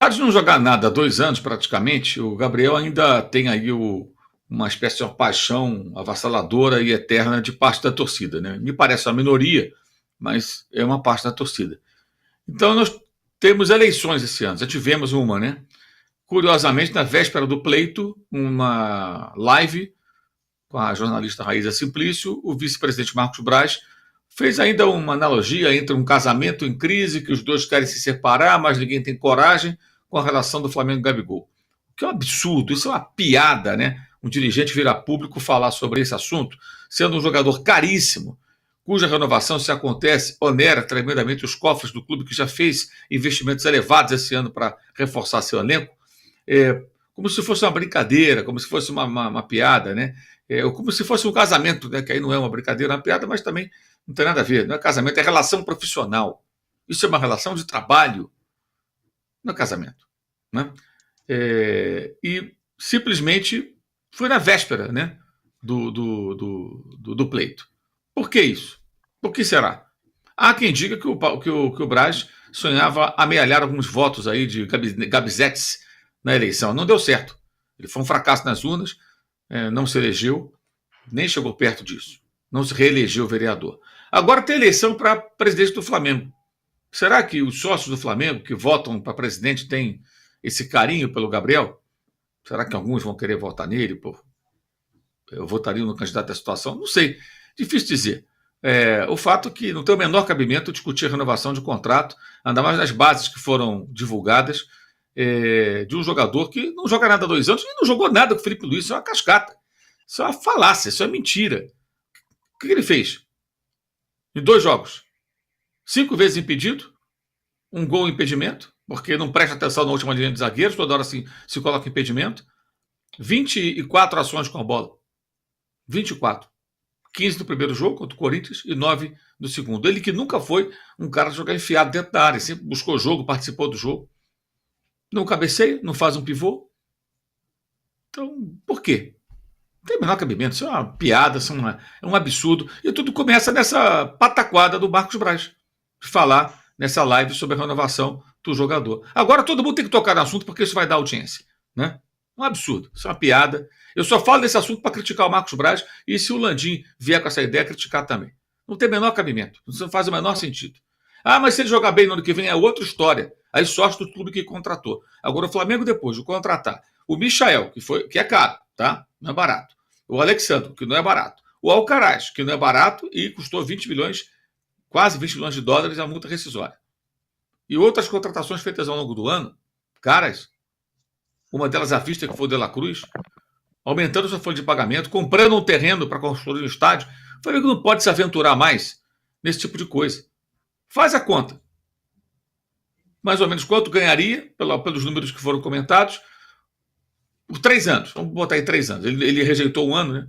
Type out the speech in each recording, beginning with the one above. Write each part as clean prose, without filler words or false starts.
de não jogar nada há 2 anos praticamente, o Gabriel ainda tem aí uma espécie de uma paixão avassaladora e eterna de parte da torcida, né? Me parece uma minoria, mas é uma parte da torcida. Então nós temos eleições esse ano, já tivemos uma, né? Curiosamente, na véspera do pleito, uma live com a jornalista Raíza Simplício, o vice-presidente Marcos Braz fez ainda uma analogia entre um casamento em crise, que os dois querem se separar, mas ninguém tem coragem, com a relação do Flamengo e Gabigol. O que é um absurdo, isso é uma piada, né? Um dirigente vir a público falar sobre esse assunto, sendo um jogador caríssimo, cuja renovação, se acontece, onera tremendamente os cofres do clube, que já fez investimentos elevados esse ano para reforçar seu elenco, como se fosse uma brincadeira, como se fosse uma piada, né? Ou como se fosse um casamento, né? Que aí não é uma brincadeira, é uma piada, mas também não tem nada a ver. Não é casamento, é relação profissional. Isso é uma relação de trabalho, não é casamento. Né? E simplesmente foi na véspera, né? Do pleito. Por que isso? Por que será? Há quem diga que o Braz sonhava amealhar alguns votos aí de gabizetes na eleição. Não deu certo. Ele foi um fracasso nas urnas, não se elegeu, nem chegou perto disso. Não se reelegeu vereador. Agora tem eleição para presidente do Flamengo. Será que os sócios do Flamengo que votam para presidente têm esse carinho pelo Gabriel? Será que alguns vão querer votar nele? Pô, eu votaria no candidato da situação? Não sei. Difícil dizer. O fato é que não tem o menor cabimento discutir a renovação de contrato, ainda mais nas bases que foram divulgadas, de um jogador que não joga nada há 2 anos e não jogou nada com o Felipe Luiz. Isso é uma cascata. Isso é uma falácia, isso é mentira. O que ele fez? Em 2 jogos. 5 vezes impedido, um gol em impedimento, porque não presta atenção na última linha de zagueiros, toda hora se coloca em impedimento. 24 ações com a bola. 24. 15 no primeiro jogo contra o Corinthians e 9 no segundo. Ele que nunca foi um cara de jogar enfiado dentro da área, sempre buscou jogo, participou do jogo. Não cabeceia, não faz um pivô. Então, por quê? Não tem o menor cabimento. Isso é uma piada, é um absurdo. E tudo começa nessa pataquada do Marcos Braz, de falar nessa live sobre a renovação do jogador. Agora todo mundo tem que tocar no assunto porque isso vai dar audiência. Né? Um absurdo. Isso é uma piada. Eu só falo desse assunto para criticar o Marcos Braz e, se o Landim vier com essa ideia, criticar também. Não tem o menor cabimento. Isso não faz o menor sentido. Ah, mas se ele jogar bem no ano que vem é outra história. Aí sorte do clube que contratou. Agora o Flamengo, depois de contratar o Michael, que é caro, tá? Não é barato. O Alexandre, que não é barato. O Alcaraz, que não é barato e custou 20 milhões, quase 20 milhões de dólares a multa rescisória. E outras contratações feitas ao longo do ano, caras, uma delas à vista, que foi o De La Cruz, aumentando sua folha de pagamento, comprando um terreno para construir um estádio. O Flamengo não pode se aventurar mais nesse tipo de coisa. Faz a conta. Mais ou menos quanto ganharia, pelos números que foram comentados, por 3 anos. Vamos botar aí 3 anos. Ele rejeitou um ano, né?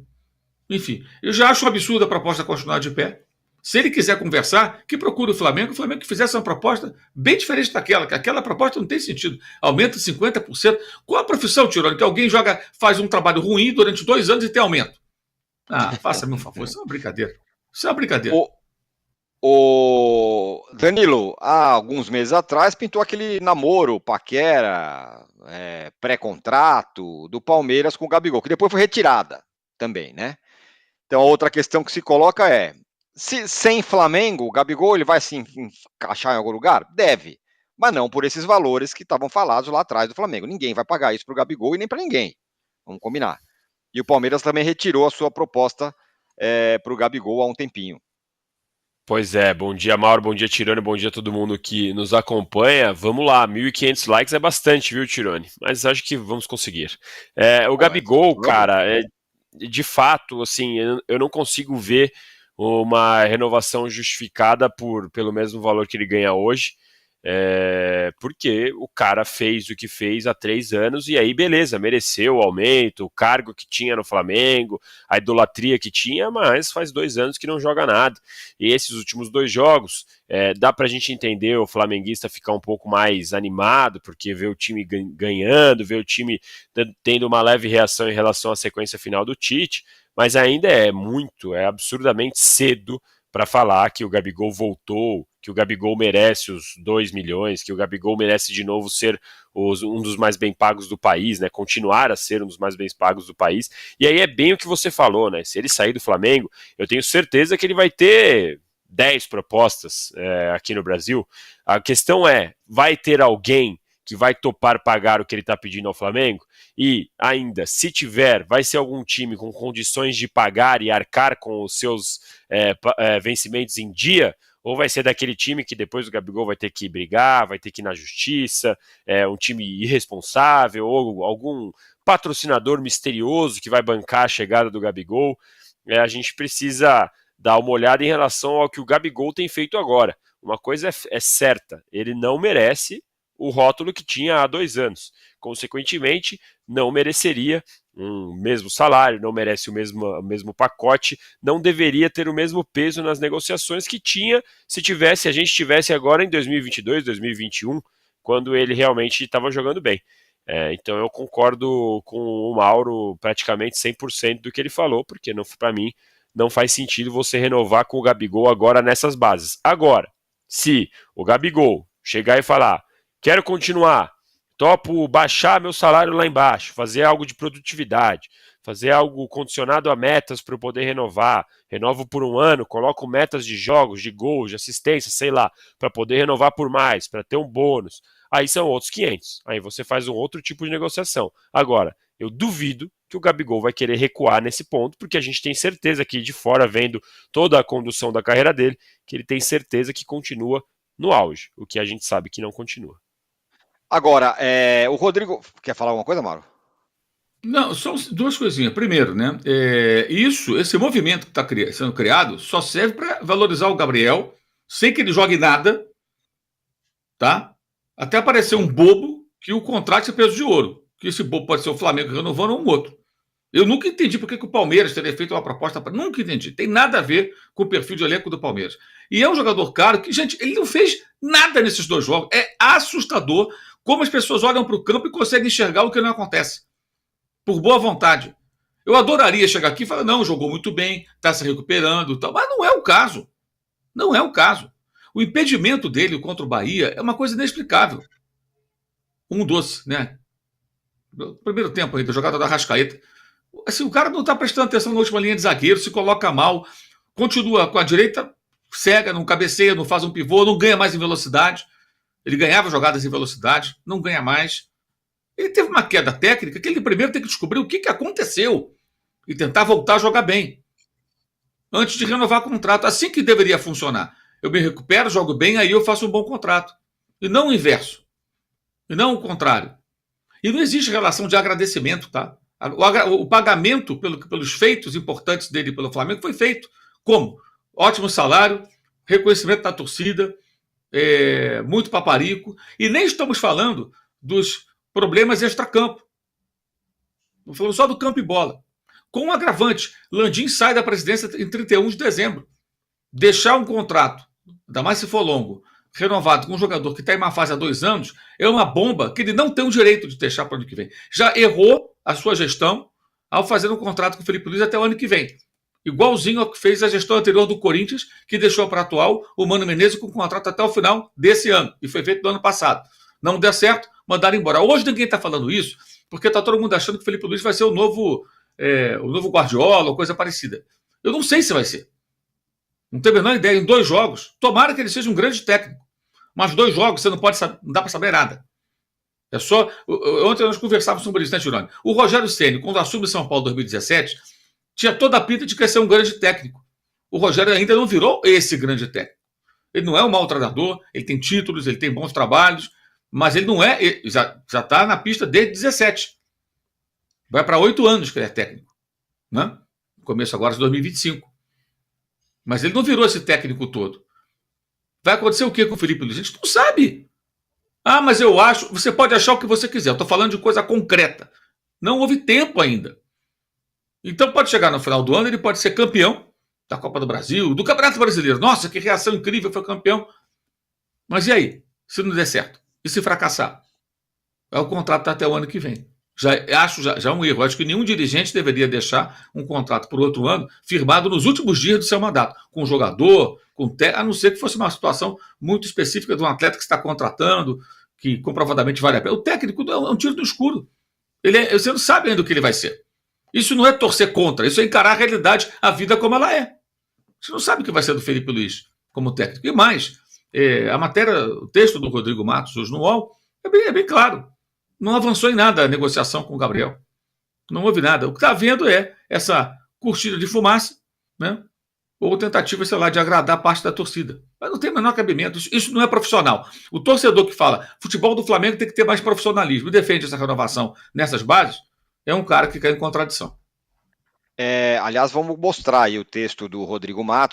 Enfim, eu já acho um absurdo a proposta continuar de pé. Se ele quiser conversar, que procure o Flamengo que fizesse uma proposta bem diferente daquela, que aquela proposta não tem sentido. Aumenta 50%. Qual a profissão, Tirone, que alguém faz um trabalho ruim durante 2 anos e tem aumento? Ah, faça-me um favor, isso é uma brincadeira. Isso é uma brincadeira. O Danilo, há alguns meses atrás, pintou aquele namoro, paquera, pré-contrato do Palmeiras com o Gabigol, que depois foi retirada também, né? Então, a outra questão que se coloca é, sem Flamengo, o Gabigol ele vai se encaixar em algum lugar? Deve, mas não por esses valores que estavam falados lá atrás do Flamengo. Ninguém vai pagar isso para o Gabigol e nem para ninguém, vamos combinar. E o Palmeiras também retirou a sua proposta para o Gabigol há um tempinho. Pois é, bom dia Mauro, bom dia Tirone, bom dia a todo mundo que nos acompanha. Vamos lá, 1.500 likes é bastante, viu, Tirone? Mas acho que vamos conseguir. O Gabigol, cara, de fato, assim, eu não consigo ver uma renovação justificada pelo mesmo valor que ele ganha hoje. Porque o cara fez o que fez há 3 anos e aí beleza, mereceu o aumento, o cargo que tinha no Flamengo, a idolatria que tinha, mas faz 2 anos que não joga nada. E esses últimos 2 jogos, dá pra gente entender o flamenguista ficar um pouco mais animado, porque vê o time ganhando, vê o time tendo uma leve reação em relação à sequência final do Tite, mas ainda é absurdamente cedo para falar que o Gabigol voltou que o Gabigol merece os 2 milhões, que o Gabigol merece de novo ser um dos mais bem pagos do país, né? Continuar a ser um dos mais bem pagos do país. E aí é bem o que você falou, né? Se ele sair do Flamengo, eu tenho certeza que ele vai ter 10 propostas aqui no Brasil. A questão é, vai ter alguém que vai topar pagar o que ele está pedindo ao Flamengo? E ainda, se tiver, vai ser algum time com condições de pagar e arcar com os seus vencimentos em dia? Ou vai ser daquele time que depois o Gabigol vai ter que brigar, vai ter que ir na justiça, um time irresponsável, ou algum patrocinador misterioso que vai bancar a chegada do Gabigol? A gente precisa dar uma olhada em relação ao que o Gabigol tem feito agora. Uma coisa é certa, ele não merece o rótulo que tinha há 2 anos. Consequentemente, não mereceria um mesmo salário, não merece o mesmo pacote, não deveria ter o mesmo peso nas negociações que tinha se a gente tivesse agora em 2022, 2021, quando ele realmente estava jogando bem. Então eu concordo com o Mauro praticamente 100% do que ele falou, porque para mim não faz sentido você renovar com o Gabigol agora nessas bases. Agora, se o Gabigol chegar e falar: quero continuar, topo baixar meu salário lá embaixo, fazer algo de produtividade, fazer algo condicionado a metas para eu poder renovar, renovo por 1 ano, coloco metas de jogos, de gols, de assistência, sei lá, para poder renovar por mais, para ter um bônus, aí são outros 500, aí você faz um outro tipo de negociação. Agora, eu duvido que o Gabigol vai querer recuar nesse ponto, porque a gente tem certeza aqui de fora, vendo toda a condução da carreira dele, que ele tem certeza que continua no auge, o que a gente sabe que não continua. Agora, o Rodrigo... Quer falar alguma coisa, Mauro? Não, só 2 coisinhas. Primeiro, né? Esse movimento que está sendo criado só serve para valorizar o Gabriel, sem que ele jogue nada, tá? Até aparecer um bobo que o contrato é peso de ouro. Que esse bobo pode ser o Flamengo renovando ou um outro. Eu nunca entendi por que o Palmeiras teria feito uma proposta. Nunca entendi. Tem nada a ver com o perfil de elenco do Palmeiras. E é um jogador caro que, gente, ele não fez nada nesses 2 jogos. É assustador como as pessoas olham para o campo e conseguem enxergar o que não acontece. Por boa vontade. Eu adoraria chegar aqui e falar: não, jogou muito bem, está se recuperando, tal. Mas não é o caso. Não é o caso. O impedimento dele contra o Bahia é uma coisa inexplicável. Um doce, né? No primeiro tempo aí, da jogada da Arrascaeta. Assim, o cara não está prestando atenção na última linha de zagueiro, se coloca mal, continua com a direita cega, não cabeceia, não faz um pivô, não ganha mais em velocidade. Ele ganhava jogadas em velocidade, não ganha mais. Ele teve uma queda técnica que ele primeiro tem que descobrir o que aconteceu e tentar voltar a jogar bem antes de renovar o contrato. Assim que deveria funcionar. Eu me recupero, jogo bem, aí eu faço um bom contrato. E não o inverso. E não o contrário. E não existe relação de agradecimento, tá? O pagamento pelos feitos importantes dele pelo Flamengo foi feito. Como? Ótimo salário, reconhecimento da torcida, muito paparico. E nem estamos falando dos problemas extracampo. Estou falando só do campo e bola. Com um agravante, Landim sai da presidência em 31 de dezembro. Deixar um contrato, ainda mais se for longo, renovado com um jogador que está em uma fase há 2 anos, é uma bomba que ele não tem o direito de deixar para o ano que vem. Já errou a sua gestão ao fazer um contrato com o Felipe Luiz até o ano que vem. Igualzinho ao que fez a gestão anterior do Corinthians, que deixou para atual o Mano Menezes com contrato até o final desse ano. E foi feito no ano passado. Não deu certo, mandaram embora. Hoje ninguém está falando isso, porque está todo mundo achando que o Felipe Luiz vai ser o novo Guardiola ou coisa parecida. Eu não sei se vai ser. Não tenho a menor ideia. Em 2 jogos, tomara que ele seja um grande técnico. Mas 2 jogos você não pode saber, não dá para saber nada. É só. Ontem nós conversávamos sobre isso, né, Tirone? O Rogério Ceni, quando assume São Paulo em 2017, tinha toda a pinta de que ia ser um grande técnico. O Rogério ainda não virou esse grande técnico. Ele não é um mau treinador, ele tem títulos, ele tem bons trabalhos, mas ele não é. Ele já está na pista desde 17. Vai para 8 anos que ele é técnico. Né? Começo agora de 2025. Mas ele não virou esse técnico todo. Vai acontecer o que com o Felipe Luiz? A gente não sabe. Ah, mas eu acho. Você pode achar o que você quiser. Eu estou falando de coisa concreta. Não houve tempo ainda. Então pode chegar no final do ano, ele pode ser campeão da Copa do Brasil, do Campeonato Brasileiro. Nossa, que reação incrível, foi campeão. Mas e aí? Se não der certo? E se fracassar? O contrato está até o ano que vem. Já é um erro. Acho que nenhum dirigente deveria deixar um contrato por outro ano firmado nos últimos dias do seu mandato, com o jogador, a não ser que fosse uma situação muito específica de um atleta que está contratando, que comprovadamente vale a pena. O técnico é um tiro no escuro. Você não sabe ainda o que ele vai ser. Isso não é torcer contra, isso é encarar a realidade, a vida como ela é. Você não sabe o que vai ser do Felipe Luiz como técnico. E mais, a matéria, o texto do Rodrigo Matos hoje no UOL é bem claro. Não avançou em nada a negociação com o Gabriel. Não houve nada. O que está havendo é essa cortina de fumaça, né? Ou tentativa, sei lá, de agradar parte da torcida. Mas não tem o menor cabimento. Isso não é profissional. O torcedor que fala futebol do Flamengo tem que ter mais profissionalismo e defende essa renovação nessas bases é um cara que cai em contradição. Aliás, vamos mostrar aí o texto do Rodrigo Matos.